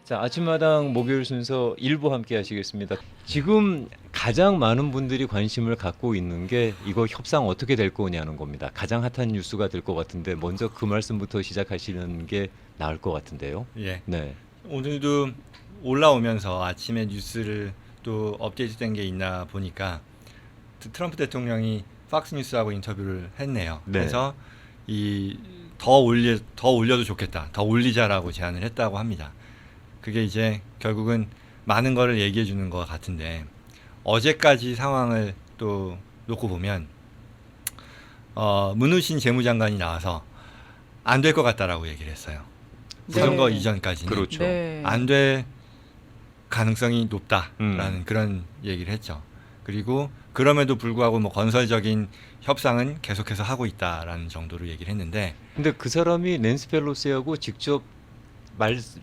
자, 아침마당 목요일 순서 일부 함께 하시겠습니다. 지금 가장 많은 분들이 관심을 갖고 있는 게 이거 협상 어떻게 될 거냐는 겁니다. 가장 핫한 뉴스가 될 것 같은데 먼저 그 말씀부터 시작하시는 게 나을 것 같은데요. 예. 네. 오늘도 올라오면서 아침에 뉴스를 또 업데이트된 게 있나 보니까 트럼프 대통령이 팍스뉴스하고 인터뷰를 했네요. 네. 그래서 더 올려도 좋겠다. 더 올리자라고 제안을 했다고 합니다. 그게 이제 결국은 많은 거를 얘기해 주는 것 같은데 어제까지 상황을 또 놓고 보면 문우신 재무장관이 나와서 안 될 것 같다라고 얘기를 했어요. 네. 선거 이전까지는 그렇죠. 네. 안 될 가능성이 높다라는 음. 그런 얘기를 했죠. 그리고 그럼에도 불구하고 뭐 건설적인 협상은 계속해서 하고 있다라는 정도로 얘기를 했는데 근데 그 사람이 낸시 펠로시하고 직접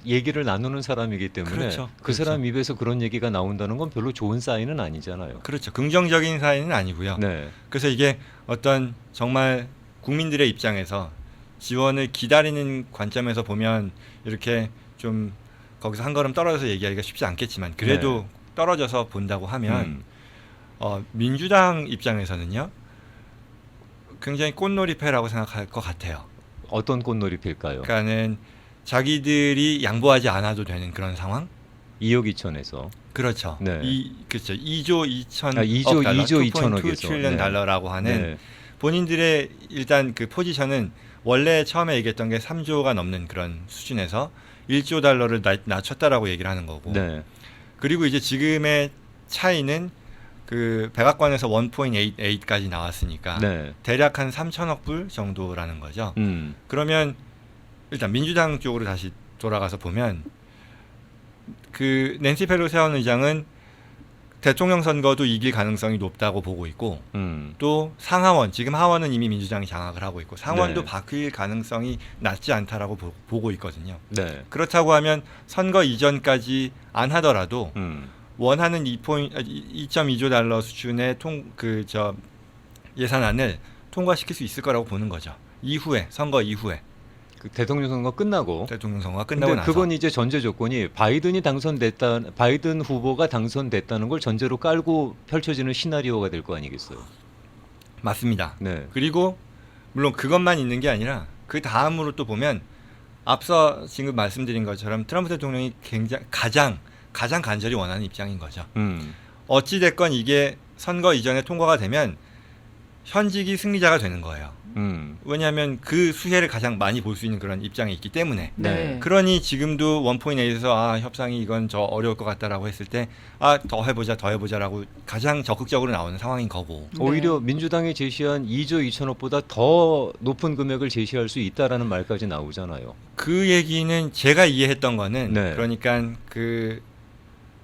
얘기를 나누는 사람이기 때문에 그렇죠. 그 그렇죠. 사람 입에서 그런 얘기가 나온다는 건 별로 좋은 사인은 아니잖아요. 그렇죠. 긍정적인 사인은 아니고요. 네. 그래서 이게 어떤 정말 국민들의 입장에서 지원을 기다리는 관점에서 보면 이렇게 좀 거기서 한 걸음 떨어져서 얘기하기가 쉽지 않겠지만 그래도 떨어져서 본다고 하면 민주당 입장에서는요 굉장히 꽃놀이패라고 생각할 것 같아요. 어떤 꽃놀이필까요? 그러니까는 자기들이 양보하지 않아도 되는 그런 상황? 2억 2천에서. 그렇죠. 네. 그렇죠. 2조 2천 2조 달러, 2조 2.2 2천억에서. 트릴리언 달러라고 하는 네. 본인들의 일단 그 포지션은 원래 처음에 얘기했던 게 3조가 넘는 그런 수준에서 1조 달러를 낮췄다라고 얘기를 하는 거고. 네. 그리고 이제 지금의 차이는 그 백악관에서 1.88까지 나왔으니까 네. 대략 한 3천억 불 정도라는 거죠. 음. 그러면 일단 민주당 쪽으로 다시 돌아가서 보면 그 낸시 펠로시 하원 의장은 대통령 선거도 이길 가능성이 높다고 보고 있고 또 상하원 지금 하원은 이미 민주당이 장악을 하고 있고 상원도 네. 바뀔 가능성이 낮지 않다라고 보고 있거든요. 네. 그렇다고 하면 선거 이전까지 안 하더라도 원하는 2.2조 달러 수준의 예산안을 통과시킬 수 있을 거라고 보는 거죠. 이후에 선거 이후에 그 대통령 선거 끝나고. 대통령 선거가 끝나고 근데 나서 그건 이제 전제 조건이 바이든 후보가 당선됐다는 걸 전제로 깔고 펼쳐지는 시나리오가 될 거 아니겠어요. 맞습니다. 네. 그리고 물론 그것만 있는 게 아니라 그 다음으로 또 보면 앞서 지금 말씀드린 것처럼 트럼프 대통령이 가장 간절히 원하는 입장인 거죠. 어찌 됐건 이게 선거 이전에 통과가 되면 현직이 승리자가 되는 거예요. 왜냐하면 그 수혜를 가장 많이 볼 수 있는 그런 입장에 있기 때문에. 네. 그러니 지금도 1.8에서 협상이 이건 저 어려울 것 같다라고 했을 때 더 해보자라고 가장 적극적으로 나오는 상황인 거고. 오히려 민주당이 제시한 2조 2천억보다 더 높은 금액을 제시할 수 있다라는 말까지 나오잖아요. 그 얘기는 제가 이해했던 거는 네. 그러니까 그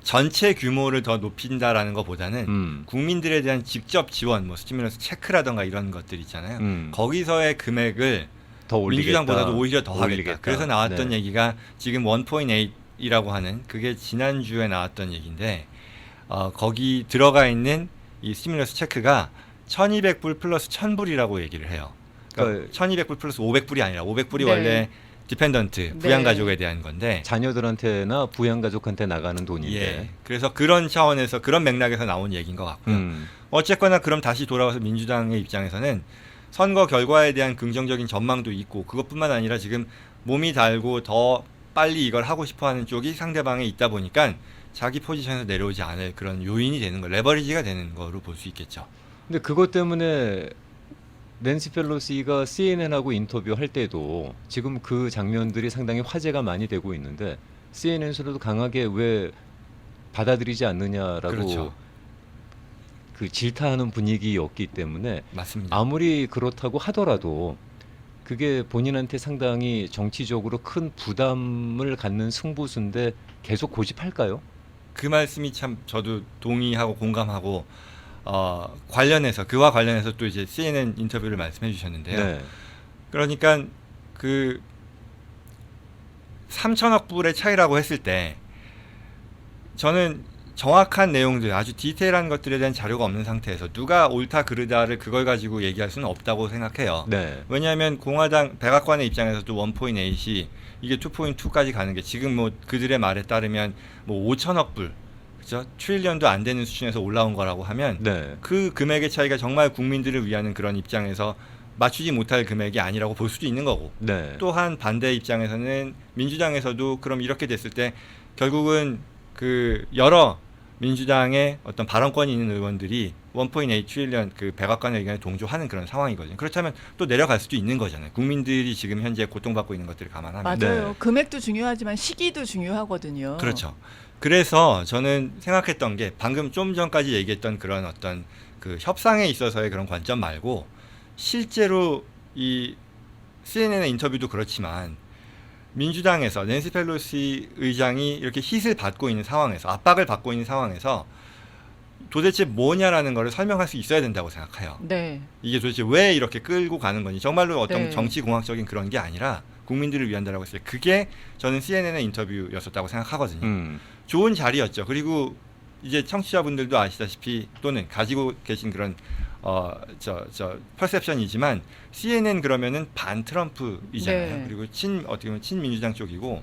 전체 규모를 더 높인다라는 것보다는 국민들에 대한 직접 지원, 뭐 스티뮬러스 체크라던가 이런 것들 있잖아요. 거기서의 금액을 더 올리겠다. 민주당보다도 오히려 더 하겠다. 올리겠다. 그래서 나왔던 네. 얘기가 지금 1.8이라고 하는 그게 지난주에 나왔던 얘기인데 거기 들어가 있는 이 스티뮬러스 체크가 1,200불 플러스 1,000불이라고 얘기를 해요. 그러니까 1,200불 플러스 500불이 아니라 500불이 네. 원래 디펜던트 부양가족에 대한 건데 자녀들한테나 부양가족한테 나가는 돈인데. 예. 그래서 그런 차원에서 그런 맥락에서 나온 얘기인 것 같고요. 어쨌거나 그럼 다시 돌아와서 민주당의 입장에서는 선거 결과에 대한 긍정적인 전망도 있고 그것뿐만 아니라 지금 몸이 달고 더 빨리 이걸 하고 싶어하는 쪽이 상대방에 있다 보니까 자기 포지션에서 내려오지 않을 그런 요인이 되는 거, 레버리지가 되는 거로 볼 수 있겠죠. 근데 그것 때문에 낸시 펠로시가 CNN하고 인터뷰할 때도 지금 그 장면들이 상당히 화제가 많이 되고 있는데 CNN에서도 강하게 왜 받아들이지 않느냐라고 그렇죠. 그 질타하는 분위기였기 때문에 맞습니다. 아무리 그렇다고 하더라도 그게 본인한테 상당히 정치적으로 큰 부담을 갖는 승부수인데 계속 고집할까요? 그 말씀이 참 저도 동의하고 공감하고 그와 관련해서 또 이제 CNN 인터뷰를 말씀해 주셨는데요. 네. 그러니까 그 3천억 불의 차이라고 했을 때 저는 정확한 내용들, 아주 디테일한 것들에 대한 자료가 없는 상태에서 누가 옳다 그르다를 그걸 가지고 얘기할 수는 없다고 생각해요. 네. 왜냐하면 공화당 백악관의 입장에서도 1.8이 이게 2.2까지 가는 게 지금 뭐 그들의 말에 따르면 뭐 5천억 불, 그죠? 트릴리언도 안 되는 수준에서 올라온 거라고 하면 네. 그 금액의 차이가 정말 국민들을 위하는 그런 입장에서 맞추지 못할 금액이 아니라고 볼 수도 있는 거고. 네. 또한 반대 입장에서는 민주당에서도 그럼 이렇게 됐을 때 결국은 그 여러 민주당의 어떤 발언권이 있는 의원들이 1.8 트릴리언 그 백악관의 의견에 동조하는 그런 상황이거든요. 그렇다면 또 내려갈 수도 있는 거잖아요. 국민들이 지금 현재 고통받고 있는 것들을 감안하면. 맞아요. 네. 금액도 중요하지만 시기도 중요하거든요. 그렇죠. 그래서 저는 생각했던 게 방금 좀 전까지 얘기했던 그런 어떤 그 협상에 있어서의 그런 관점 말고 실제로 이 CNN의 인터뷰도 그렇지만 민주당에서 낸시 펠로시 의장이 이렇게 힛을 받고 있는 상황에서 압박을 받고 있는 상황에서 도대체 뭐냐라는 거를 설명할 수 있어야 된다고 생각해요. 네. 이게 도대체 왜 이렇게 끌고 가는 건지 정말로 어떤 네. 정치공학적인 그런 게 아니라 국민들을 위한다라고 했을 때 그게 저는 CNN의 인터뷰였었다고 생각하거든요. 좋은 자리였죠. 그리고 이제 청취자분들도 아시다시피 또는 가지고 계신 그런 퍼셉션이지만 CNN 그러면은 반 트럼프이잖아요. 네. 그리고 어떻게 보면 친민주당 쪽이고.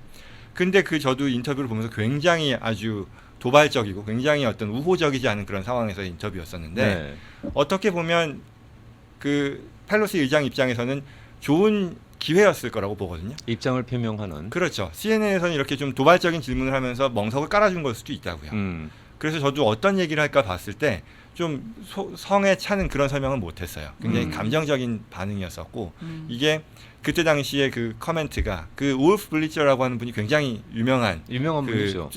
근데 저도 인터뷰를 보면서 굉장히 아주 도발적이고 굉장히 어떤 우호적이지 않은 그런 상황에서 인터뷰였었는데 네. 어떻게 보면 그 펠로시 의장 입장에서는 좋은 기회였을 거라고 보거든요. 입장을 표명하는. 그렇죠. CNN에서는 이렇게 좀 도발적인 질문을 하면서 멍석을 깔아준 걸 수도 있다고요. 그래서 저도 어떤 얘기를 할까 봤을 때 좀 성에 차는 그런 설명은 못했어요. 굉장히 감정적인 반응이었었고 이게 그때 당시에 그 커멘트가 그 울프 블리처라고 하는 분이 굉장히 유명한 분이죠.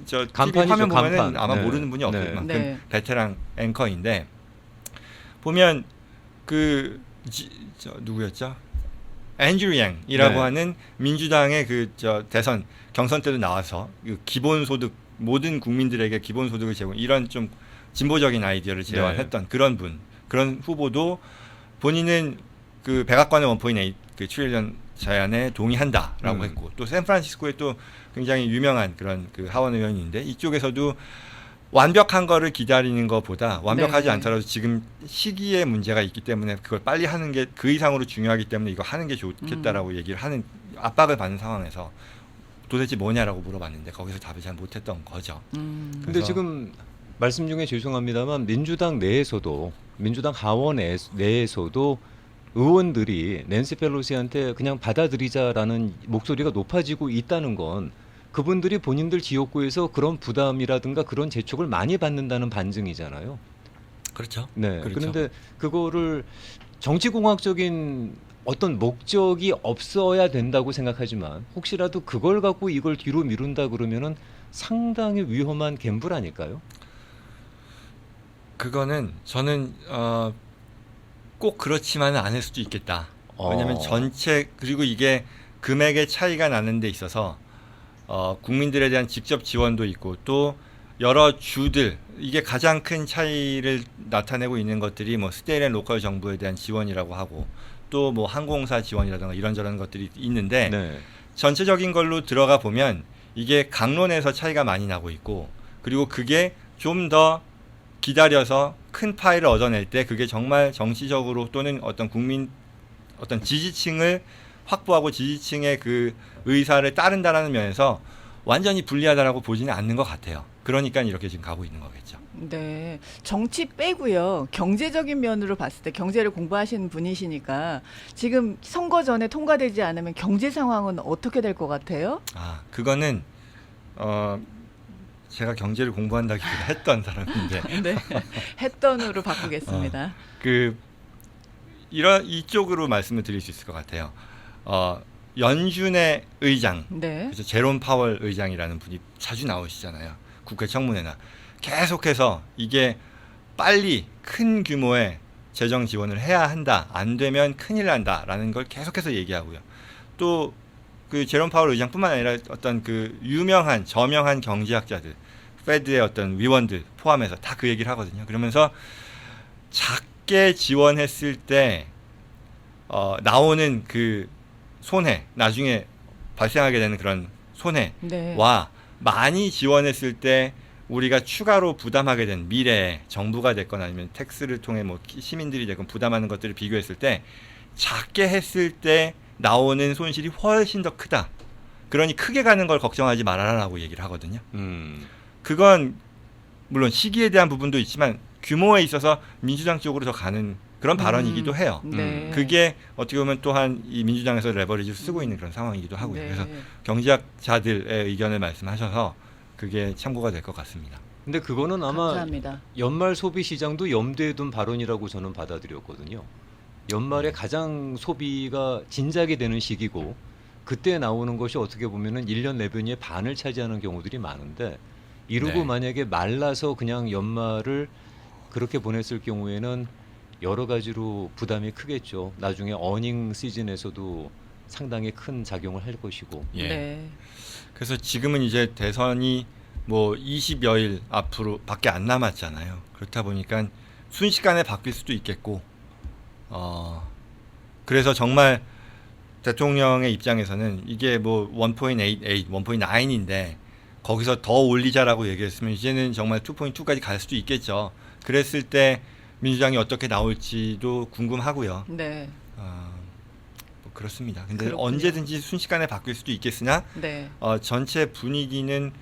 저 TV 간판이죠, 화면 보면은 간판. 아마 네. 모르는 분이 없을 네. 만큼 네. 베테랑 앵커인데 보면 누구였죠? 앤드류 양이라고 네. 하는 민주당의 대선 경선 때도 나와서 그 기본소득 모든 국민들에게 기본소득을 제공 이런 좀 진보적인 아이디어를 제안했던 그런 후보도 본인은 그 백악관의 1.8 그 트릴리언 제안에 동의한다라고 했고 또 샌프란시스코에 또 굉장히 유명한 그런 그 하원 의원인데 이쪽에서도 완벽한 거를 기다리는 것보다 완벽하지 네. 않더라도 지금 시기에 문제가 있기 때문에 그걸 빨리 하는 게 그 이상으로 중요하기 때문에 이거 하는 게 좋겠다라고 얘기를 하는 압박을 받는 상황에서 도대체 뭐냐라고 물어봤는데 거기서 답을 잘 못했던 거죠. 근데 그래서 지금 말씀 중에 죄송합니다만 민주당 내에서도 민주당 하원 내에서도 의원들이 낸시 펠로시한테 그냥 받아들이자라는 목소리가 높아지고 있다는 건 그분들이 본인들 지역구에서 그런 부담이라든가 그런 재촉을 많이 받는다는 반증이잖아요. 그렇죠. 네. 그렇죠. 그런데 그거를 정치공학적인 어떤 목적이 없어야 된다고 생각하지만 혹시라도 그걸 갖고 이걸 뒤로 미룬다 그러면은 상당히 위험한 갬블 아닐까요? 그거는 저는 꼭 그렇지만은 않을 수도 있겠다. 왜냐하면 전체 그리고 이게 금액의 차이가 나는 데 있어서 국민들에 대한 직접 지원도 있고 또 여러 주들 이게 가장 큰 차이를 나타내고 있는 것들이 뭐 스테이트 앤 로컬 정부에 대한 지원이라고 하고 또 뭐 항공사 지원이라든가 이런저런 것들이 있는데 네. 전체적인 걸로 들어가 보면 이게 강론에서 차이가 많이 나고 있고 그리고 그게 좀 더 기다려서 큰 파일을 얻어낼 때 그게 정말 정치적으로 또는 어떤 지지층을 확보하고 지지층의 그 의사를 따른다라는 면에서 완전히 불리하다라고 보지는 않는 것 같아요. 그러니까 이렇게 지금 가고 있는 거겠죠. 네. 정치 빼고요. 경제적인 면으로 봤을 때 경제를 공부하시는 분이시니까 지금 선거 전에 통과되지 않으면 경제 상황은 어떻게 될 것 같아요? 그거는 제가 경제를 공부한다기보다 했던 사람인데 네. 했던으로 바꾸겠습니다. 이쪽으로 말씀을 드릴 수 있을 것 같아요. 연준의 의장, 네. 그래서 제롬 파월 의장이라는 분이 자주 나오시잖아요. 국회 청문회나 계속해서 이게 빨리 큰 규모의 재정 지원을 해야 한다. 안 되면 큰일 난다라는 걸 계속해서 얘기하고요. 또 그 제롬 파월 의장뿐만 아니라 어떤 그 유명한 저명한 경제학자들, 페드의 어떤 위원들 포함해서 다 그 얘기를 하거든요. 그러면서 작게 지원했을 때 나오는 그 손해, 나중에 발생하게 되는 그런 손해와 네. 많이 지원했을 때 우리가 추가로 부담하게 된 미래에 정부가 됐거나 아니면 텍스를 통해 뭐 시민들이 됐건 부담하는 것들을 비교했을 때 작게 했을 때 나오는 손실이 훨씬 더 크다. 그러니 크게 가는 걸 걱정하지 말아라라고 얘기를 하거든요. 그건 물론 시기에 대한 부분도 있지만 규모에 있어서 민주당 쪽으로 더 가는 그런 발언이기도 해요. 네. 그게 어떻게 보면 또한 이 민주당에서 레버리지를 쓰고 있는 그런 상황이기도 하고요. 네. 그래서 경제학자들의 의견을 말씀하셔서 그게 참고가 될 것 같습니다. 근데 그거는 아마 감사합니다. 연말 소비 시장도 염두에 둔 발언이라고 저는 받아들였거든요. 연말에 가장 소비가 진작이 되는 시기고 그때 나오는 것이 어떻게 보면은 1년 내변위의 반을 차지하는 경우들이 많은데 이러고 네. 만약에 말라서 그냥 연말을 그렇게 보냈을 경우에는 여러 가지로 부담이 크겠죠. 나중에 어닝 시즌에서도 상당히 큰 작용을 할 것이고. 예. 네. 그래서 지금은 이제 대선이 뭐 20여일 앞으로 밖에 안 남았잖아요. 그렇다 보니까 순식간에 바뀔 수도 있겠고, 그래서 정말 대통령의 입장에서는 이게 뭐 1.88, 1.9인데 거기서 더 올리자라고 얘기했으면 이제는 정말 2.2까지 갈 수도 있겠죠. 그랬을 때 민주당이 어떻게 나올지도 궁금하고요. 네. 뭐 그렇습니다. 근데 그렇군요. 언제든지 순식간에 바뀔 수도 있겠으나 네. 전체 분위기는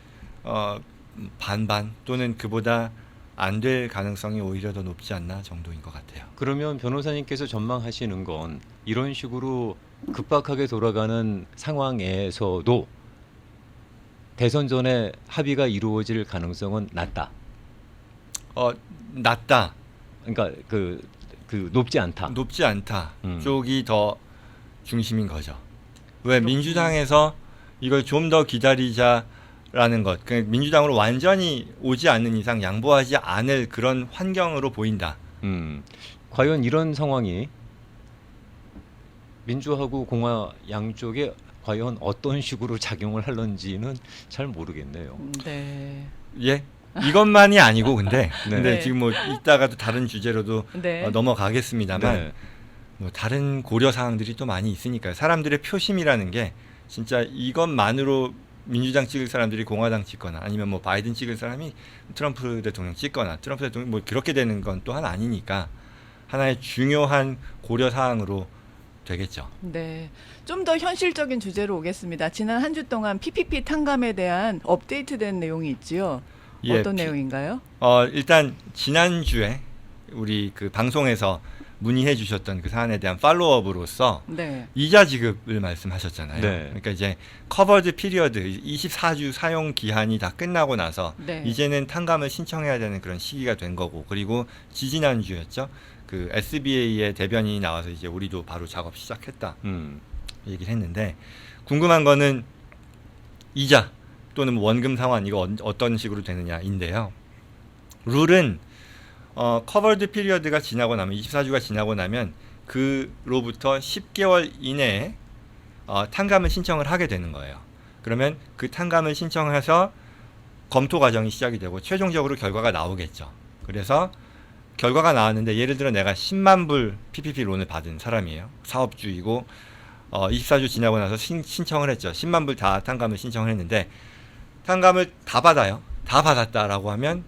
반반 또는 그보다 안 될 가능성이 오히려 더 높지 않나 정도인 것 같아요. 그러면 변호사님께서 전망하시는 건 이런 식으로 급박하게 돌아가는 상황에서도 대선 전에 합의가 이루어질 가능성은 낮다. 낮다, 그러니까 그 높지 않다. 높지 않다 음. 쪽이 더 중심인 거죠. 왜 민주당에서 이걸 좀 더 기다리자라는 것, 그 민주당으로 완전히 오지 않는 이상 양보하지 않을 그런 환경으로 보인다. 과연 이런 상황이 민주하고 공화 양쪽에 과연 어떤 식으로 작용을 할런지는 잘 모르겠네요. 네. 예, 이것만이 아니고 근데 네. 지금 뭐 이따가도 다른 주제로도 네. 넘어가겠습니다만 네. 뭐 다른 고려 사항들이 또 많이 있으니까요. 사람들의 표심이라는 게 진짜 이것만으로 민주당 찍을 사람들이 공화당 찍거나 아니면 뭐 바이든 찍을 사람이 트럼프 대통령 찍거나 트럼프 대통령 뭐 그렇게 되는 건 또한 아니니까 하나의 중요한 고려 사항으로 되겠죠. 네. 좀 더 현실적인 주제로 오겠습니다. 지난 한 주 동안 PPP 탕감에 대한 업데이트된 내용이 있지요. 예, 어떤 내용인가요? 일단 지난주에 우리 그 방송에서 문의해 주셨던 그 사안에 대한 팔로우업으로서 네. 이자 지급을 말씀하셨잖아요. 네. 그러니까 이제 커버드 피리어드 24주 사용 기한이 다 끝나고 나서 네. 이제는 탕감을 신청해야 되는 그런 시기가 된 거고, 그리고 지지난주였죠. 그 SBA의 대변인이 나와서 이제 우리도 바로 작업 시작했다 얘기를 했는데, 궁금한 거는 이자 또는 원금 상환 이거 어떤 식으로 되느냐인데요. 룰은 커버드 피리어드가 지나고 나면 24주가 지나고 나면 그로부터 10개월 이내에 탕감을 신청을 하게 되는 거예요. 그러면 그 탕감을 신청해서 검토 과정이 시작이 되고 최종적으로 결과가 나오겠죠. 그래서 결과가 나왔는데 예를 들어 내가 10만 불 PPP 론을 받은 사람이에요. 사업주이고 24주 지나고 나서 신청을 했죠. 10만 불 다 탕감을 신청을 했는데 탕감을 다 받아요. 다 받았다라고 하면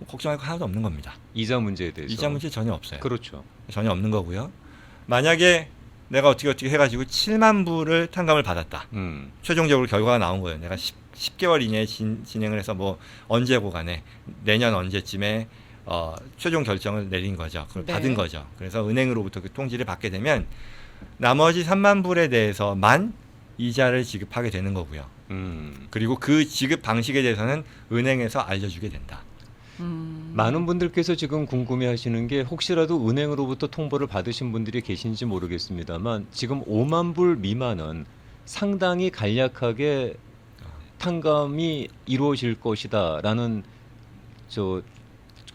걱정할 거 하나도 없는 겁니다. 이자 문제에 대해서. 이자 문제 전혀 없어요. 그렇죠. 전혀 없는 거고요. 만약에 내가 어떻게 해가지고 7만 불을 탕감을 받았다. 최종적으로 결과가 나온 거예요. 내가 10개월 이내에 진행을 해서 뭐 언제고 간에 내년 언제쯤에 최종 결정을 내린 거죠. 그걸 네. 받은 거죠. 그래서 은행으로부터 그 통지를 받게 되면 나머지 3만 불에 대해서만 이자를 지급하게 되는 거고요. 그리고 그 지급 방식에 대해서는 은행에서 알려주게 된다. 많은 분들께서 지금 궁금해하시는 게 혹시라도 은행으로부터 통보를 받으신 분들이 계신지 모르겠습니다만 지금 5만 불 미만은 상당히 간략하게 탕감이 이루어질 것이다라는 저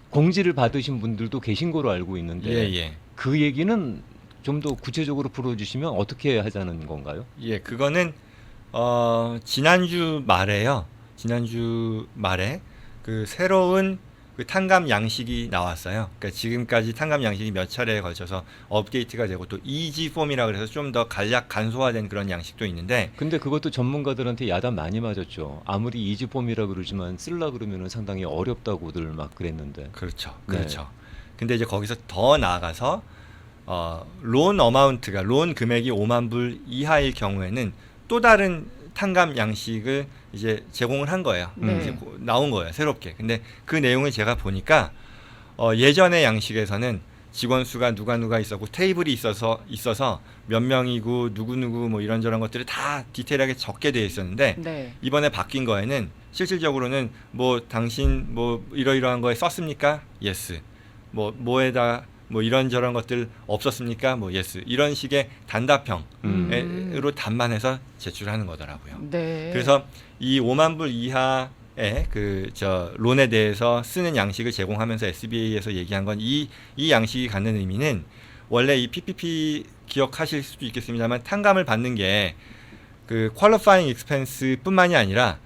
공지를 받으신 분들도 계신 거로 알고 있는데 예. 그 얘기는 좀 더 구체적으로 풀어주시면 어떻게 하자는 건가요? 예, 그거는 지난주 말에요. 지난주 말에 그 새로운 그 탕감 양식이 나왔어요. 그러니까 지금까지 탕감 양식이 몇 차례에 걸쳐서 업데이트가 되고 또 이지 폼이라 그래서 좀 더 간략 간소화된 그런 양식도 있는데 근데 그것도 전문가들한테 야단 많이 맞았죠. 아무리 이지폼이라 그러지만 쓸라 그러면은 상당히 어렵다고들 막 그랬는데. 그렇죠. 네. 그렇죠. 근데 이제 거기서 더 나아가서 론 어마운트가 론 금액이 5만 불 이하일 경우에는 또 다른 탕감 양식을 이제 제공을 한 거예요. 네. 이제 나온 거예요. 새롭게. 근데 그 내용을 제가 보니까 예전의 양식에서는 직원 수가 누가 있었고 테이블이 있어서 몇 명이고 누구 뭐 이런저런 것들이 다 디테일하게 적게 되어 있었는데 네. 이번에 바뀐 거에는 실질적으로는 뭐 당신 뭐 이러이러한 거에 썼습니까? 예스. 뭐에다 뭐 이런저런 것들 없었습니까? 뭐 예스. 이런 식의 단답형으로 답만해서 제출하는 거더라고요. 네. 그래서 이 5만 불 이하의 론에 대해서 쓰는 양식을 제공하면서 SBA에서 얘기한 건 이 양식이 갖는 의미는 원래 이 PPP 기억하실 수도 있겠습니다만 탕감을 받는 게 그 퀄리파잉 익스펜스뿐만이 아니라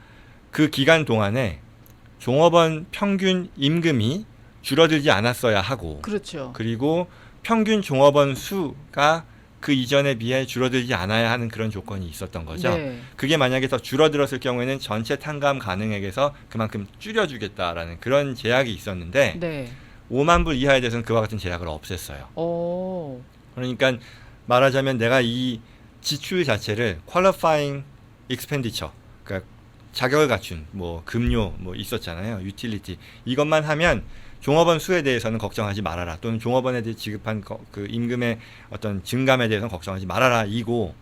그 기간 동안에 종업원 평균 임금이 줄어들지 않았어야 하고 그렇죠. 그리고 평균 종업원 수가 그 이전에 비해 줄어들지 않아야 하는 그런 조건이 있었던 거죠. 네. 그게 만약에 더 줄어들었을 경우에는 전체 탕감 가능액에서 그만큼 줄여주겠다라는 그런 제약이 있었는데 네. 5만 불 이하에 대해서는 그와 같은 제약을 없앴어요. 오. 그러니까 말하자면 내가 이 지출 자체를 qualifying expenditure, 그러니까 자격을 갖춘 뭐 급료 뭐 있었잖아요. 유틸리티 이것만 하면 종업원 수에 대해서는 걱정하지 말아라 또는 종업원에 대해 지급한 그 임금의 어떤 증감에 대해서는 걱정하지 말아라 이고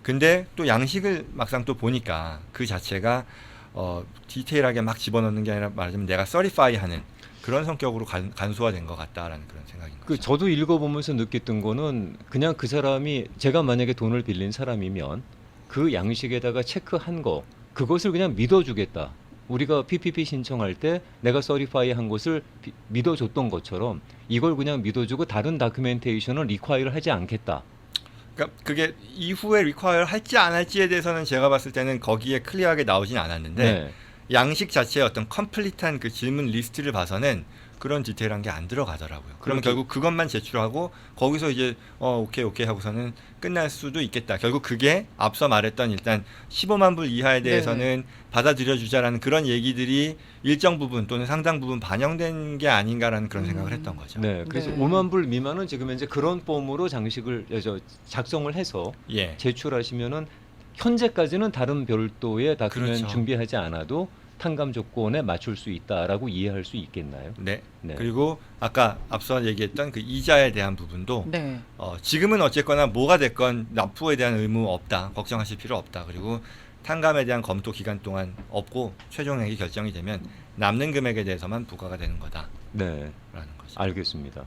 근데 또 양식을 막상 또 보니까 그 자체가 디테일하게 막 집어넣는 게 아니라 말하자면 내가 서리파이하는 그런 성격으로 간소화된 것 같다라는 그런 생각인 거죠. 그 저도 읽어보면서 느꼈던 거는 그냥 그 사람이 제가 만약에 돈을 빌린 사람이면 그 양식에다가 체크한 거 그것을 그냥 믿어주겠다. 우리가 PPP 신청할 때 내가 서리파이 한 것을 믿어줬던 것처럼 이걸 그냥 믿어주고 다른 다큐멘테이션을 리콰이어를 하지 않겠다. 그러니까 그게 이후에 리콰이어 할지 안 할지에 대해서는 제가 봤을 때는 거기에 클리어하게 나오진 않았는데 네. 양식 자체의 어떤 컴플리트한 그 질문 리스트를 봐서는 그런 디테일한 게 안 들어가더라고요. 그러면 그렇죠. 결국 그것만 제출하고 거기서 이제 오케이 하고서는 끝날 수도 있겠다. 결국 그게 앞서 말했던 일단 15만 불 이하에 대해서는 받아들여 주자라는 그런 얘기들이 일정 부분 또는 상당 부분 반영된 게 아닌가라는 그런 생각을 했던 거죠. 네. 그래서 네. 5만 불 미만은 지금 현재 그런 폼으로 작성을 해서 예. 제출하시면은 현재까지는 다른 별도의 다큐멘 그렇죠. 준비하지 않아도 탕감 조건에 맞출 수 있다라고 이해할 수 있겠나요? 네. 네. 그리고 아까 앞서 얘기했던 그 이자에 대한 부분도 네. 지금은 어쨌거나 뭐가 됐건 납부에 대한 의무 없다. 걱정하실 필요 없다. 그리고 탕감에 대한 검토 기간 동안 없고 최종액이 결정이 되면 남는 금액에 대해서만 부과가 되는 거다라는 네. 거죠. 알겠습니다.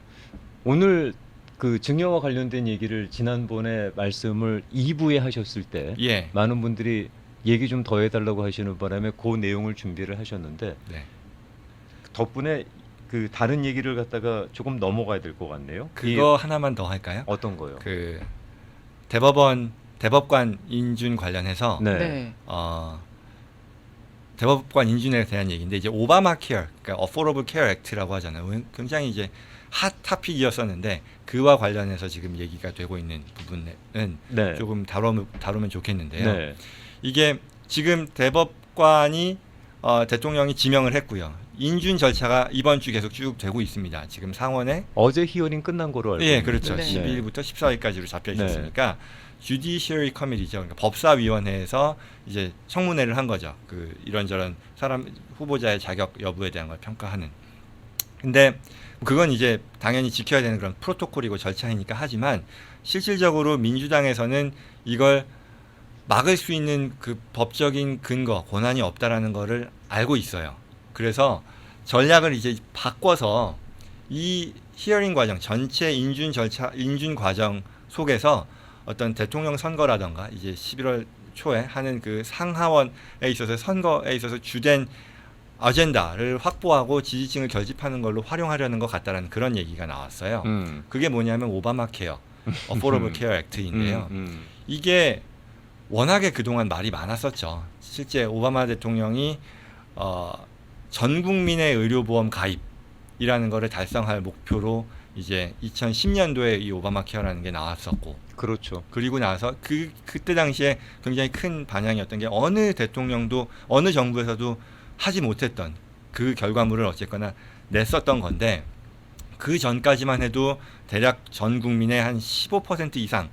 오늘 그 증여와 관련된 얘기를 지난번에 말씀을 2부에 하셨을 때 예. 많은 분들이 얘기 좀 더 해달라고 하시는 바람에 그 내용을 준비를 하셨는데 네. 덕분에 그 다른 얘기를 갖다가 조금 넘어가야 될 것 같네요. 그거 하나만 더 할까요? 어떤 거요? 그 대법관 인준 관련해서 네. 네. 대법관 인준에 대한 얘기인데 이제 오바마 케어, 그러니까 어포러블 케어 액트라고 하잖아요. 굉장히 이제 핫 토픽이었었는데 그와 관련해서 지금 얘기가 되고 있는 부분은 네. 조금 다루면 좋겠는데요. 네. 이게 지금 대법관이 대통령이 지명을 했고요. 인준 절차가 이번 주 계속 쭉 되고 있습니다. 지금 상원에 어제 히어링 끝난 거로 알고 예, 있는데. 그렇죠. 네. 12일부터 14일까지로 잡혀 있었으니까 주디셔리 커미티죠. 그러니까 법사위원회에서 이제 청문회를 한 거죠. 그 이런저런 사람 후보자의 자격 여부에 대한 걸 평가하는. 근데 그건 이제 당연히 지켜야 되는 그런 프로토콜이고 절차이니까 하지만 실질적으로 민주당에서는 이걸 막을 수 있는 그 법적인 근거, 권한이 없다라는 거를 알고 있어요. 그래서 전략을 이제 바꿔서 이 히어링 과정, 전체 인준 과정 속에서 어떤 대통령 선거라던가 이제 11월 초에 하는 그 상하원에 있어서 선거에 있어서 주된 아젠다를 확보하고 지지층을 결집하는 걸로 활용하려는 것 같다라는 그런 얘기가 나왔어요. 그게 뭐냐면 오바마 케어, 어포러블 케어 액트인데요. 이게 워낙에 그동안 말이 많았었죠. 실제 오바마 대통령이 전 국민의 의료보험 가입 이라는 거를 달성할 목표로 이제 2010년도에 이 오바마 케어라는 게 나왔었고, 그렇죠. 그리고 나서 그때 당시에 굉장히 큰 반향이었던 게 어느 대통령도 어느 정부에서도 하지 못했던 그 결과물을 어쨌거나 냈었던 건데, 그 전까지만 해도 대략 전 국민의 한 15% 이상,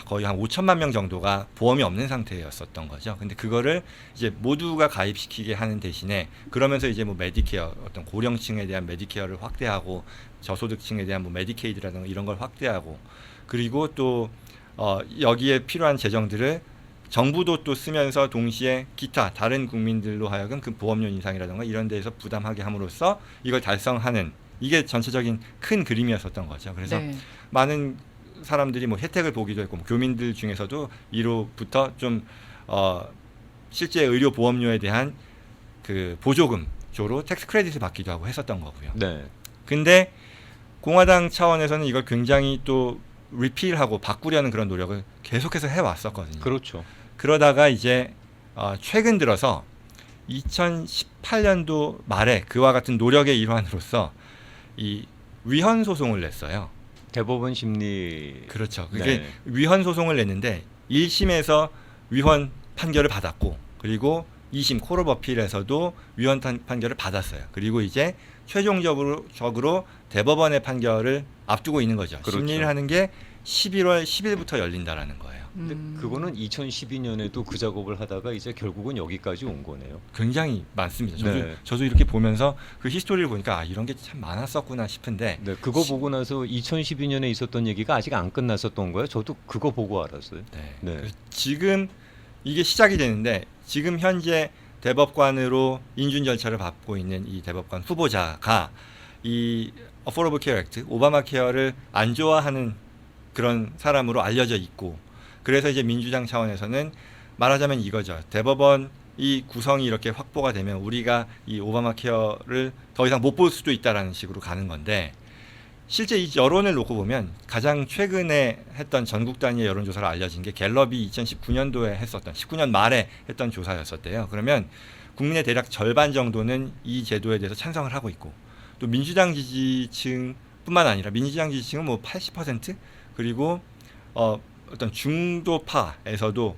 거의 한 5천만 명 정도가 보험이 없는 상태였었던 거죠. 근데 그거를 이제 모두가 가입시키게 하는 대신에, 그러면서 이제 뭐 메디케어, 어떤 고령층에 대한 메디케어를 확대하고, 저소득층에 대한 뭐 메디케이드라든가 이런 걸 확대하고, 그리고 또 여기에 필요한 재정들을 정부도 또 쓰면서 동시에 기타 다른 국민들로 하여금 그 보험료 인상이라든가 이런 데에서 부담하게 함으로써 이걸 달성하는, 이게 전체적인 큰 그림이었었던 거죠. 그래서 네. 많은 사람들이 뭐 혜택을 보기도 했고, 뭐 교민들 중에서도 이로부터 좀 실제 의료 보험료에 대한 그 보조금 조로 텍스 크레딧을 받기도 하고 했었던 거고요. 네. 근데 공화당 차원에서는 이걸 굉장히 또 리필하고 바꾸려는 그런 노력을 계속해서 해왔었거든요. 그렇죠. 그러다가 이제 최근 들어서 2018년도 말에 그와 같은 노력의 일환으로서 이 위헌 소송을 냈어요. 대법원 심리. 그렇죠. 그게 네. 위헌 소송을 냈는데 1심에서 위헌 판결을 받았고, 그리고 2심 콜 오브 어필에서도 위헌 판결을 받았어요. 그리고 이제 최종적으로 대법원의 판결을 앞두고 있는 거죠. 그렇죠. 심리를 하는 게 11월 10일부터 열린다라는 거예요. 근데 그거는 2012년에도 그 작업을 하다가 이제 결국은 여기까지 온 거네요. 굉장히 많습니다. 네. 저도 이렇게 보면서 그 히스토리를 보니까 이런 게 참 많았었구나 싶은데, 네, 그거 보고 나서 2012년에 있었던 얘기가 아직 안 끝났었던 거예요. 저도 그거 보고 알았어요. 네. 그래서 지금 이게 시작이 되는데, 지금 현재 대법관으로 인준 절차를 밟고 있는 이 대법관 후보자가 이 어포러블 케어 액트, 오바마 케어를 안 좋아하는 그런 사람으로 알려져 있고, 그래서 이제 민주당 차원에서는 말하자면 이거죠. 대법원 이 구성이 이렇게 확보가 되면 우리가 이 오바마 케어를 더 이상 못 볼 수도 있다라는 식으로 가는 건데, 실제 이 여론을 놓고 보면 가장 최근에 했던 전국 단위의 여론조사로 알려진 게 갤럽이 2019년도에 했었던, 19년 말에 했던 조사였었대요. 그러면 국민의 대략 절반 정도는 이 제도에 대해서 찬성을 하고 있고, 또 민주당 지지층뿐만 아니라 민주당 지지층은 뭐 80%, 그리고 어떤 중도파에서도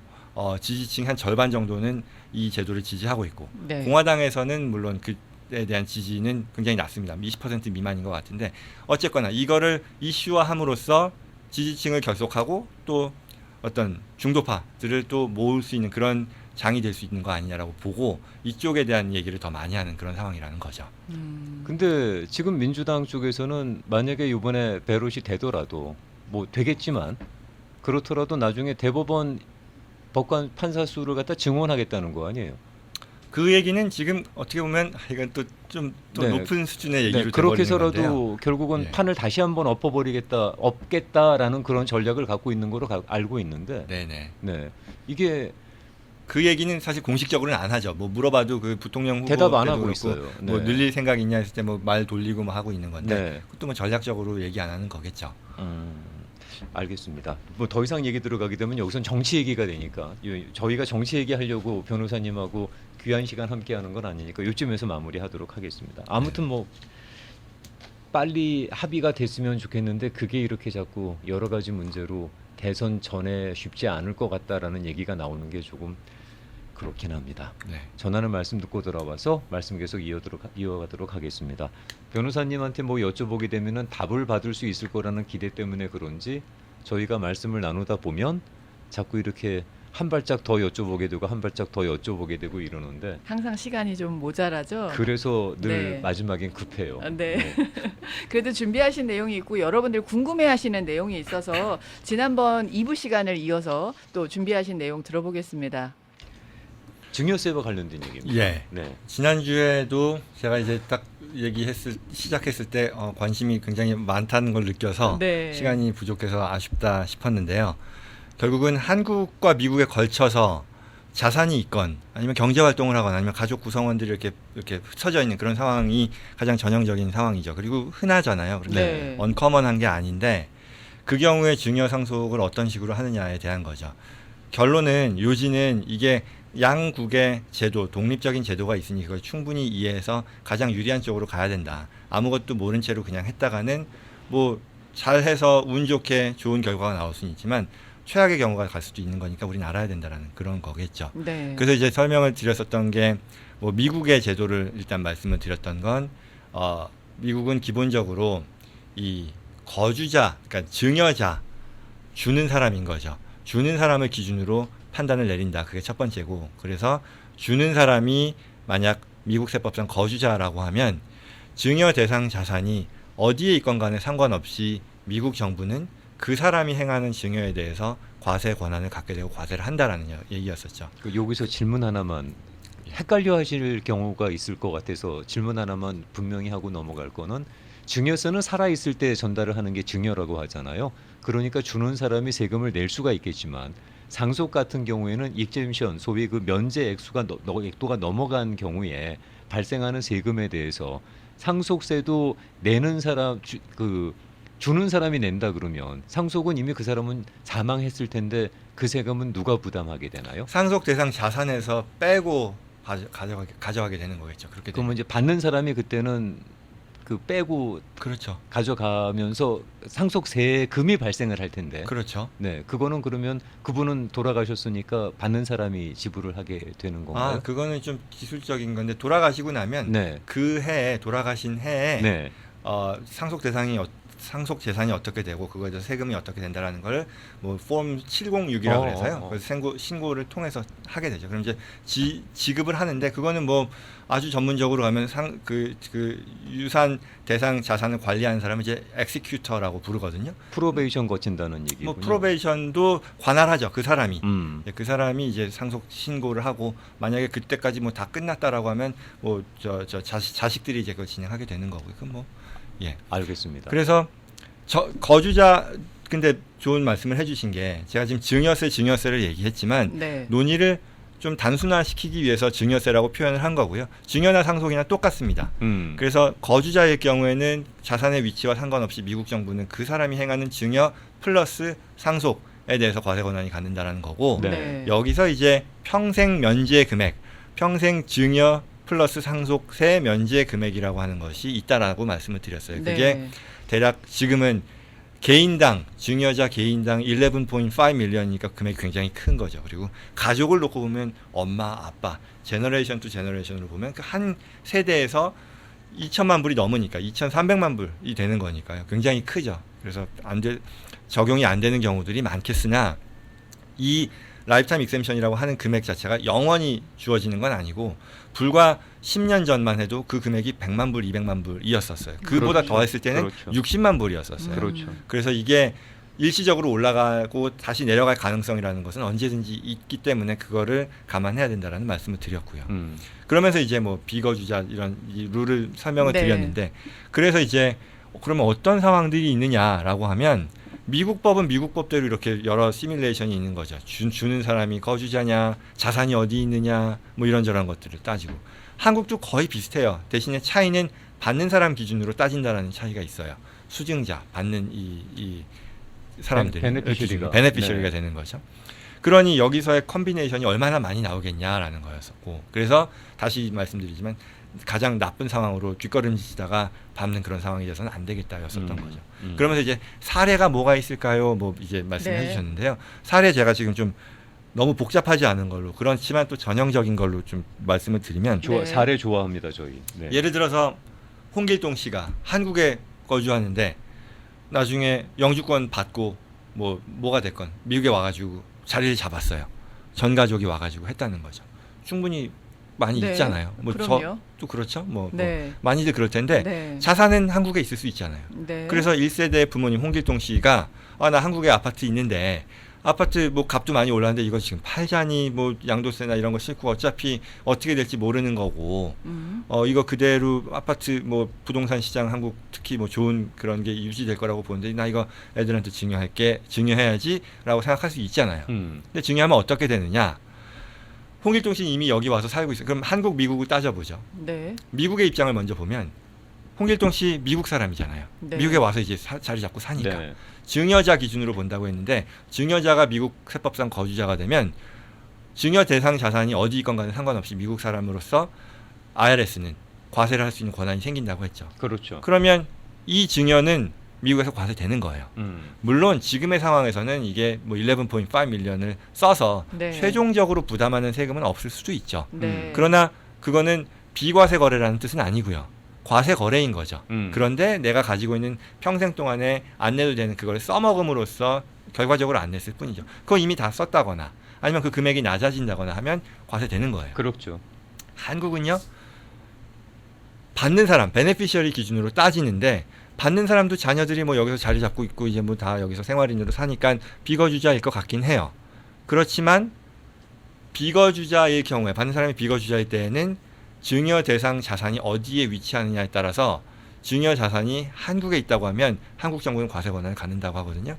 지지층 한 절반 정도는 이 제도를 지지하고 있고, 네. 공화당에서는 물론 그에 대한 지지는 굉장히 낮습니다. 20% 미만인 것 같은데, 어쨌거나 이거를 이슈화함으로써 지지층을 결속하고 또 어떤 중도파들을 또 모을 수 있는 그런 장이 될 수 있는 거 아니냐라고 보고 이쪽에 대한 얘기를 더 많이 하는 그런 상황이라는 거죠. 근데 지금 민주당 쪽에서는 만약에 이번에 배롯이 되더라도 뭐 되겠지만, 그렇더라도 나중에 대법원 법관 판사 수를 갖다 증원하겠다는 거 아니에요? 그 얘기는 지금 어떻게 보면 이건 또 좀 네. 높은 수준의 얘기로 그렇게 돼버리는 건데요. 해서라도 결국은 예. 판을 다시 한번 없겠다라는 그런 전략을 갖고 있는 거로 알고 있는데, 네네. 네, 이게 그 얘기는 사실 공식적으로는 안 하죠. 뭐 물어봐도 그 부통령 후보 대답 안 때도 하고 그렇고 있어요. 뭐 네. 늘릴 생각 있냐 했을 때 뭐 말 돌리고 뭐 하고 있는 건데, 네. 그것도 뭐 전략적으로 얘기 안 하는 거겠죠. 알겠습니다. 뭐 더 이상 얘기 들어가게 되면 여기선 정치 얘기가 되니까, 저희가 정치 얘기하려고 변호사님하고 귀한 시간 함께하는 건 아니니까 요쯤에서 마무리하도록 하겠습니다. 아무튼 뭐 빨리 합의가 됐으면 좋겠는데 그게 이렇게 자꾸 여러 가지 문제로 대선 전에 쉽지 않을 것 같다라는 얘기가 나오는 게 조금 그렇긴 합니다. 네. 전하는 말씀 듣고 돌아와서 말씀 계속 이어가도록 하겠습니다. 변호사님한테 뭐 여쭤보게 되면은 답을 받을 수 있을 거라는 기대 때문에 그런지 저희가 말씀을 나누다 보면 자꾸 이렇게 한 발짝 더 여쭤보게 되고 한 발짝 더 여쭤보게 되고 이러는데, 항상 시간이 좀 모자라죠. 그래서 늘 네. 마지막엔 급해요. 네. 그래도 준비하신 내용이 있고 여러분들 궁금해하시는 내용이 있어서 지난번 2부 시간을 이어서 또 준비하신 내용 들어보겠습니다. 증여세와 관련된 얘기입니다. 예. 네. 지난주에도 제가 이제 딱 시작했을 때 관심이 굉장히 많다는 걸 느껴서 네. 시간이 부족해서 아쉽다 싶었는데요. 결국은 한국과 미국에 걸쳐서 자산이 있건 아니면 경제 활동을 하거나 아니면 가족 구성원들이 이렇게 흩어져 있는 그런 상황이 가장 전형적인 상황이죠. 그리고 흔하잖아요. 그렇게 네. 언커먼한 게 아닌데, 그 경우에 증여 상속을 어떤 식으로 하느냐에 대한 거죠. 결론은 요지는 이게 양국의 제도, 독립적인 제도가 있으니 그걸 충분히 이해해서 가장 유리한 쪽으로 가야 된다. 아무것도 모른 채로 그냥 했다가는 뭐 잘해서 운 좋게 좋은 결과가 나올 수는 있지만 최악의 경우가 갈 수도 있는 거니까 우리는 알아야 된다라는 그런 거겠죠. 네. 그래서 이제 설명을 드렸었던 게 뭐 미국의 제도를 일단 말씀을 드렸던 건 미국은 기본적으로 이 거주자, 그러니까 증여자, 주는 사람인 거죠. 주는 사람을 기준으로 판단을 내린다. 그게 첫 번째고, 그래서 주는 사람이 만약 미국 세법상 거주자라고 하면 증여 대상 자산이 어디에 있건 간에 상관없이 미국 정부는 그 사람이 행하는 증여에 대해서 과세 권한을 갖게 되고 과세를 한다라는 얘기였었죠. 여기서 질문 하나만, 헷갈려 하실 경우가 있을 것 같아서 질문 하나만 분명히 하고 넘어갈 거는, 증여세는 살아있을 때 전달을 하는 게 증여라고 하잖아요. 그러니까 주는 사람이 세금을 낼 수가 있겠지만 상속 같은 경우에는 익제임션, 소위 그 면제 액도가 넘어간 경우에 발생하는 세금에 대해서 상속세도 내는 사람, 주는 사람이 낸다 그러면 상속은 이미 그 사람은 사망했을 텐데 그 세금은 누가 부담하게 되나요? 상속 대상 자산에서 빼고 가져가게 되는 거겠죠. 그렇게 그러면 되면. 이제 받는 사람이 그때는 그 빼고 그렇죠. 가져가면서 상속세금이 발생을 할 텐데. 그렇죠. 네, 그거는 그러면 그분은 돌아가셨으니까 받는 사람이 지불을 하게 되는 건가요? 그거는 좀 기술적인 건데 돌아가시고 나면 네. 그 해에 돌아가신 해에 네. 상속 재산이 어떻게 되고 그거에 대해서 세금이 어떻게 된다라는 걸 뭐 폼 706이라고 해서요. 그래서 신고를 통해서 하게 되죠. 그럼 이제 지급을 하는데 그거는 뭐 아주 전문적으로 가면 그 유산 대상 자산을 관리하는 사람은 이제 엑시큐터라고 부르거든요. 프로베이션 거친다는 얘기군요. 뭐 프로베이션도 관할하죠. 그 사람이. 그 사람이 이제 상속 신고를 하고 만약에 그때까지 뭐 다 끝났다라고 하면 뭐 자식들이 이제 그걸 진행하게 되는 거고요. 그건 뭐 예. 알겠습니다. 그래서 거주자, 근데 좋은 말씀을 해주신 게 제가 지금 증여세를 얘기했지만 네. 논의를 좀 단순화시키기 위해서 증여세라고 표현을 한 거고요. 증여나 상속이나 똑같습니다. 그래서 거주자의 경우에는 자산의 위치와 상관없이 미국 정부는 그 사람이 행하는 증여 플러스 상속에 대해서 과세 권한이 갖는다라는 거고, 네. 여기서 이제 평생 면제 금액, 평생 증여 플러스 상속세 면제 금액이라고 하는 것이 있다라고 말씀을 드렸어요. 그게 네. 대략 지금은 개인당, 증여자 개인당 11.5 밀리언이니까 금액이 굉장히 큰 거죠. 그리고 가족을 놓고 보면 엄마, 아빠, 제너레이션 투 제너레이션으로 보면 그 한 세대에서 2천만 불이 넘으니까 2,300만 불이 되는 거니까요. 굉장히 크죠. 그래서 적용이 안 되는 경우들이 많겠으나 이 라이프타임 익셈션이라고 하는 금액 자체가 영원히 주어지는 건 아니고 불과 10년 전만 해도 그 금액이 100만 불, 200만 불이었었어요. 그보다 그렇죠. 더 했을 때는 그렇죠. 60만 불이었었어요. 그렇죠. 그래서 이게 일시적으로 올라가고 다시 내려갈 가능성이라는 것은 언제든지 있기 때문에 그거를 감안해야 된다라는 말씀을 드렸고요. 그러면서 이제 뭐 비거주자 이런 이 룰을 설명을 네. 드렸는데, 그래서 이제 그러면 어떤 상황들이 있느냐라고 하면 미국 법은 미국 법대로 이렇게 여러 시뮬레이션이 있는 거죠. 주는 사람이 거주자냐, 자산이 어디 있느냐, 뭐 이런저런 것들을 따지고. 한국도 거의 비슷해요. 대신에 차이는 받는 사람 기준으로 따진다라는 차이가 있어요. 수증자, 받는 이 사람들이 베네피셔리가 네. 되는 거죠. 그러니 여기서의 컨비네이션이 얼마나 많이 나오겠냐라는 거였었고, 그래서 다시 말씀드리지만 가장 나쁜 상황으로 뒷걸음지다가 밟는 그런 상황이 돼서는 안 되겠다였었던 거죠. 그러면서 이제 사례가 뭐가 있을까요? 뭐 이제 말씀해 네. 주셨는데요. 사례 제가 지금 좀 너무 복잡하지 않은 걸로, 그렇지만 또 전형적인 걸로 좀 말씀을 드리면 네. 사례 좋아합니다, 저희. 네. 예를 들어서 홍길동 씨가 한국에 거주하는데 나중에 영주권 받고 뭐가 됐건 미국에 와가지고 자리를 잡았어요. 전 가족이 와가지고 했다는 거죠. 충분히 많이 네. 있잖아요. 그럼요. 저도 그렇죠. 네. 많이들 그럴 텐데 네. 자산은 한국에 있을 수 있잖아요. 네. 그래서 1세대 부모님 홍길동 씨가 나 한국에 아파트 있는데 아파트 뭐 값도 많이 올랐는데 이거 지금 팔자니 뭐 양도세나 이런 거 싫고 어차피 어떻게 될지 모르는 거고 이거 그대로 아파트 뭐 부동산 시장 한국 특히 뭐 좋은 그런 게 유지될 거라고 보는데 나 이거 애들한테 증여해야지라고 생각할 수 있잖아요. 근데 증여하면 어떻게 되느냐? 홍길동 씨는 이미 여기 와서 살고 있어요. 그럼 한국, 미국을 따져보죠. 네. 미국의 입장을 먼저 보면 홍길동 씨 미국 사람이잖아요. 네. 미국에 와서 이제 자리 잡고 사니까. 네. 증여자 기준으로 본다고 했는데 증여자가 미국 세법상 거주자가 되면 증여 대상 자산이 어디 있건 간에 상관없이 미국 사람으로서 IRS는 과세를 할 수 있는 권한이 생긴다고 했죠. 그렇죠. 그러면 이 증여는 미국에서 과세되는 거예요. 물론 지금의 상황에서는 이게 뭐 11.5 밀리언을 써서 네. 최종적으로 부담하는 세금은 없을 수도 있죠. 네. 그러나 그거는 비과세 거래라는 뜻은 아니고요. 과세 거래인 거죠. 그런데 내가 가지고 있는 평생 동안에 안 내도 되는 그걸 써먹음으로써 결과적으로 안 냈을 뿐이죠. 그거 이미 다 썼다거나 아니면 그 금액이 낮아진다거나 하면 과세되는 거예요. 그렇죠. 한국은요. 받는 사람, 베네피셔리 기준으로 따지는데 받는 사람도 자녀들이 뭐 여기서 자리 잡고 있고 이제 뭐 다 여기서 생활인으로 사니까 비거주자일 것 같긴 해요. 그렇지만 비거주자의 경우에 받는 사람이 비거주자일 때에는 증여 대상 자산이 어디에 위치하느냐에 따라서 증여 자산이 한국에 있다고 하면 한국 정부는 과세 권한을 갖는다고 하거든요.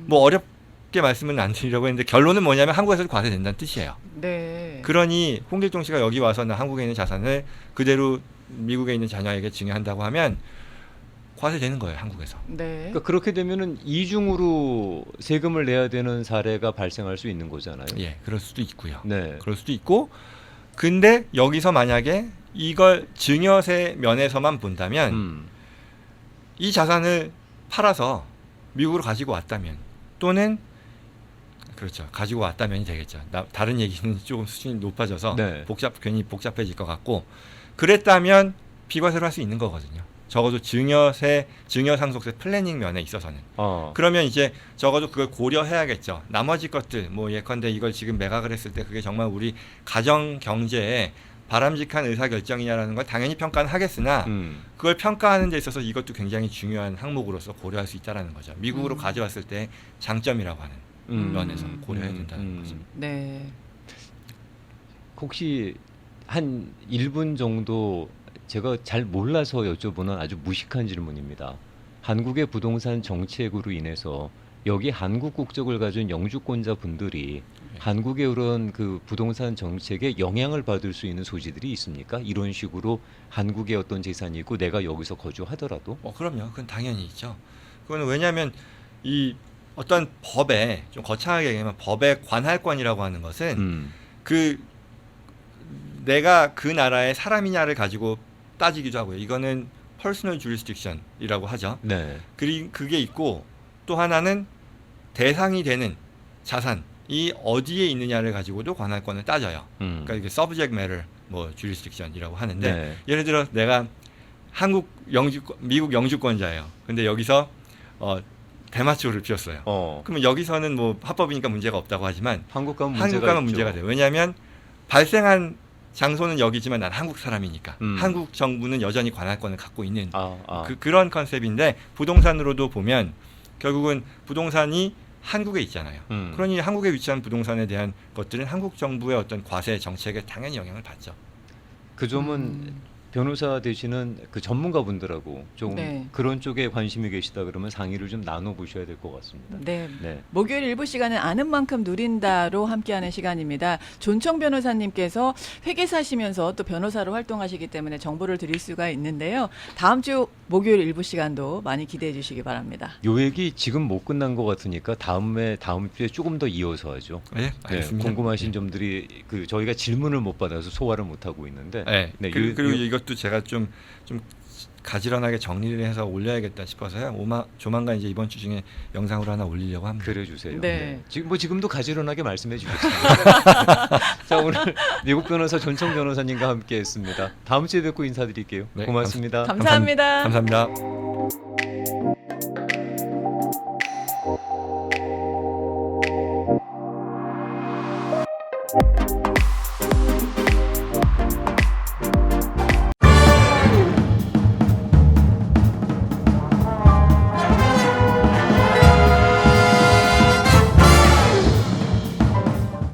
뭐 어렵게 말씀은 안 드리려고 했는데 결론은 뭐냐면 한국에서도 과세된다는 뜻이에요. 네. 그러니 홍길동 씨가 여기 와서 나 한국에 있는 자산을 그대로 미국에 있는 자녀에게 증여한다고 하면 과세되는 거예요, 한국에서. 네. 그러니까 그렇게 되면은 이중으로 세금을 내야 되는 사례가 발생할 수 있는 거잖아요. 예, 그럴 수도 있고요. 네. 그럴 수도 있고, 근데 여기서 만약에 이걸 증여세 면에서만 본다면 이 자산을 팔아서 미국으로 가지고 왔다면 또는 그렇죠, 가지고 왔다면이 되겠죠. 다른 얘기는 조금 수준이 높아져서 네. 괜히 복잡해질 것 같고, 그랬다면 비과세로 할 수 있는 거거든요. 적어도 증여 상속세 플래닝 면에 있어서는. 그러면 이제 적어도 그걸 고려해야겠죠. 나머지 것들 뭐 예컨대 이걸 지금 매각을 했을 때 그게 정말 우리 가정 경제에 바람직한 의사결정이냐라는 걸 당연히 평가는 하겠으나 그걸 평가하는 데 있어서 이것도 굉장히 중요한 항목으로서 고려할 수 있다는 거죠. 미국으로 가져왔을 때 장점이라고 하는 면에서 고려해야 된다는 거죠. 네. 혹시 한 1분 정도 제가 잘 몰라서 여쭤보는 아주 무식한 질문입니다. 한국의 부동산 정책으로 인해서 여기 한국 국적을 가진 영주권자 분들이 한국의 그런 그 부동산 정책에 영향을 받을 수 있는 소지들이 있습니까? 이런 식으로 한국의 어떤 재산이 있고 내가 여기서 거주하더라도? 그럼요. 그건 당연히 있죠. 그건 왜냐하면 이 어떤 법에 좀 거창하게 얘기하면 법의 관할권이라고 하는 것은 그 내가 그 나라의 사람이냐를 가지고 따지기도 하고요. 이거는 퍼스널 주리스딕션이라고 하죠. 네. 그게 있고 또 하나는 대상이 되는 자산이 어디에 있느냐를 가지고도 관할권을 따져요. 그러니까 이게 subject matter 뭐 주리스딕션이라고 하는데 네. 예를 들어 내가 미국 영주권자예요. 근데 여기서 대마초를 피웠어요. 그러면 여기서는 뭐 합법이니까 문제가 없다고 하지만 한국 가면 문제가 돼요. 왜냐하면 발생한 장소는 여기지만 난 한국 사람이니까 한국 정부는 여전히 관할권을 갖고 있는 그런 컨셉인데 부동산으로도 보면 결국은 부동산이 한국에 있잖아요. 그러니 한국에 위치한 부동산에 대한 것들은 한국 정부의 어떤 과세 정책에 당연히 영향을 받죠. 그 점은 변호사 되시는 그 전문가분들하고 좀 네. 그런 쪽에 관심이 계시다 그러면 상의를 좀 나눠보셔야 될 것 같습니다. 네. 네. 목요일 일부 시간은 아는 만큼 누린다로 함께하는 시간입니다. 존청 변호사님께서 회계사시면서 또 변호사로 활동하시기 때문에 정보를 드릴 수가 있는데요. 다음 주 목요일 일부 시간도 많이 기대해 주시기 바랍니다. 요 얘기 지금 못 끝난 것 같으니까 다음 주에 조금 더 이어서 하죠. 네, 알겠습니다. 궁금하신 점들이 그 저희가 질문을 못 받아서 소화를 못 하고 있는데. 네. 그리고 이것도 제가 좀 가지런하게 정리를 해서 올려야겠다 싶어서요. 조만간 이제 이번 주 중에 영상으로 하나 올리려고 합니다. 그래 주세요. 네. 지금도 가지런하게 말씀해 주겠습니다. 자, 오늘 미국 변호사 존청 변호사님과 함께했습니다. 다음 주에 뵙고 인사드릴게요. 네, 고맙습니다. 감사합니다. 감사합니다.